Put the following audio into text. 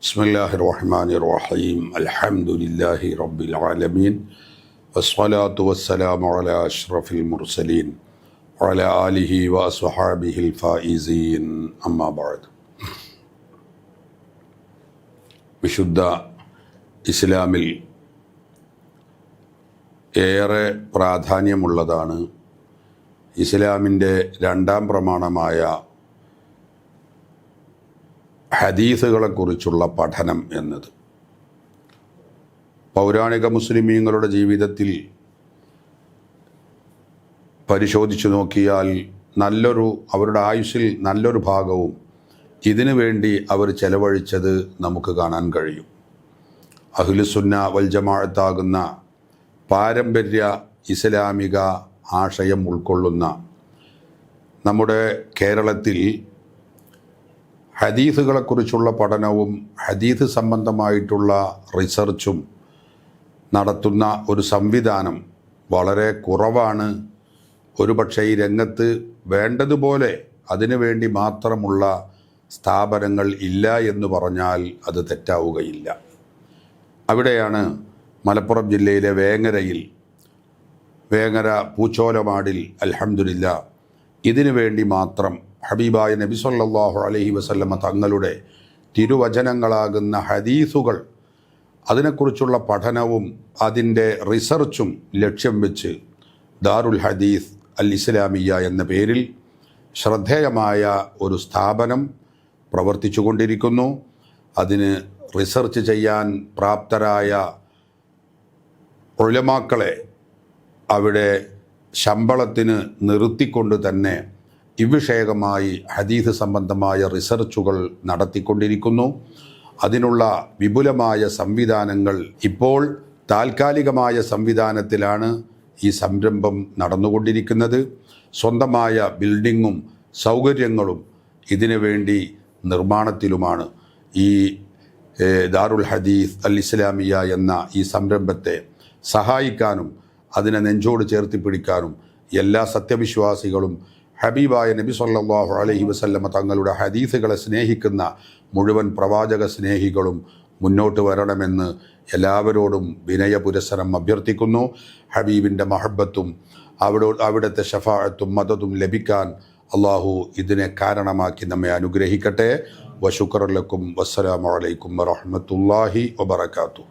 ബിസ്മില്ലാഹിർ റഹ്മാനിർ റഹീം അൽഹംദുലില്ലാഹി റബ്ബിൽ ആലമീൻ വസ്സലാത്തു വസ്സലാമു അലാ അഷ്റഫിൽ മുർസലീൻ വഅലാ ആലിഹി വഅസ്ഹാബിഹിൽ ഫായിസീൻ അമ്മാ ബഅദ്. വിശുദ്ധ ഇസ്ലാമിൽ ഏറെ പ്രാധാന്യമുള്ളതാണ് ഇസ്ലാമിൻ്റെ രണ്ടാം പ്രമാണമായ ഹദീസുകളെക്കുറിച്ചുള്ള പഠനം എന്നത്. പൗരാണിക മുസ്ലിമീങ്ങളുടെ ജീവിതത്തിൽ പരിശോധിച്ചു നോക്കിയാൽ അവരുടെ ആയുസ്സിൽ നല്ലൊരു ഭാഗവും ഇതിനു വേണ്ടി അവർ ചെലവഴിച്ചത് നമുക്ക് കാണാൻ കഴിയും. അഹ്ലുസുന്ന വൽ ജമാഅത്താകുന്ന പാരമ്പര്യ ഇസ്ലാമിക ആശയം ഉൾക്കൊള്ളുന്ന നമ്മുടെ കേരളത്തിൽ ഹദീസുകളെക്കുറിച്ചുള്ള പഠനവും ഹദീസ് സംബന്ധമായിട്ടുള്ള റിസർച്ചും നടത്തുന്ന ഒരു സംവിധാനം വളരെ കുറവാണ്. ഒരുപക്ഷെ ഈ രംഗത്ത് വേണ്ടതുപോലെ അതിനുവേണ്ടി മാത്രമുള്ള സ്ഥാപനങ്ങൾ ഇല്ല എന്ന് പറഞ്ഞാൽ അത് തെറ്റാവുകയില്ല. അവിടെയാണ് മലപ്പുറം ജില്ലയിലെ വേങ്ങര പൂച്ചോലമാടിൽ അൽഹംദുലില്ലാ ഇതിനു വേണ്ടി മാത്രം ഹബീബായ നബി സല്ലല്ലാഹു അലൈഹി വസല്ലമ തങ്ങളുടെ തിരുവചനങ്ങളാകുന്ന ഹദീസുകൾ അതിനെക്കുറിച്ചുള്ള പഠനവും അതിൻ്റെ റിസർച്ചും ലക്ഷ്യം വെച്ച് ദാറുൽ ഹദീസ് അൽ ഇസ്ലാമിയ എന്ന പേരിൽ ശ്രദ്ധേയമായ ഒരു സ്ഥാപനം പ്രവർത്തിച്ചു കൊണ്ടിരിക്കുന്നു. അതിന് റിസർച്ച് ചെയ്യാൻ പ്രാപ്തരായ ഉലമാക്കളെ അവിടെ ശമ്പളത്തിന് നിർത്തിക്കൊണ്ട് തന്നെ ഇവിഷയകമായി ഹദീസ് സംബന്ധമായ റിസർച്ചുകൾ നടത്തിക്കൊണ്ടിരിക്കുന്നു. അതിനുള്ള വിപുലമായ സംവിധാനങ്ങൾ ഇപ്പോൾ താൽക്കാലികമായ സംവിധാനത്തിലാണ് ഈ സംരംഭം നടന്നുകൊണ്ടിരിക്കുന്നത്. സ്വന്തമായ ബിൽഡിങ്ങും സൗകര്യങ്ങളും ഇതിനു വേണ്ടി നിർമ്മാണത്തിലുമാണ്. ഈ ദാറുൽ ഹദീസ് അൽ ഇസ്ലാമിയ എന്ന ഈ സംരംഭത്തെ സഹായിക്കാനും അതിനെ നെഞ്ചോട് ചേർത്തി പിടിക്കാനും എല്ലാ സത്യവിശ്വാസികളും ഹബീബായ നബി സല്ലല്ലാഹു അലൈഹി വസല്ലമ തങ്ങളുടെ ഹദീസുകളെ സ്നേഹിക്കുന്ന മുഴുവൻ പ്രവാചക സ്നേഹികളും മുന്നോട്ട് വരണമെന്ന് എല്ലാവരോടും വിനയപുരസ്സരം അഭ്യർത്ഥിക്കുന്നു. ഹബീബിൻ്റെ മഹബത്തും അവിടുത്തെ ഷഫാഅത്തും മദതും ലഭിക്കാൻ അള്ളാഹു ഇതിനെ കാരണമാക്കി നമ്മെ അനുഗ്രഹിക്കട്ടെ. വശുക്റൻ ലക്കും. വസ്സലാമു അലൈക്കും വറഹ്മത്തുള്ളാഹി വബറകാതുഹു.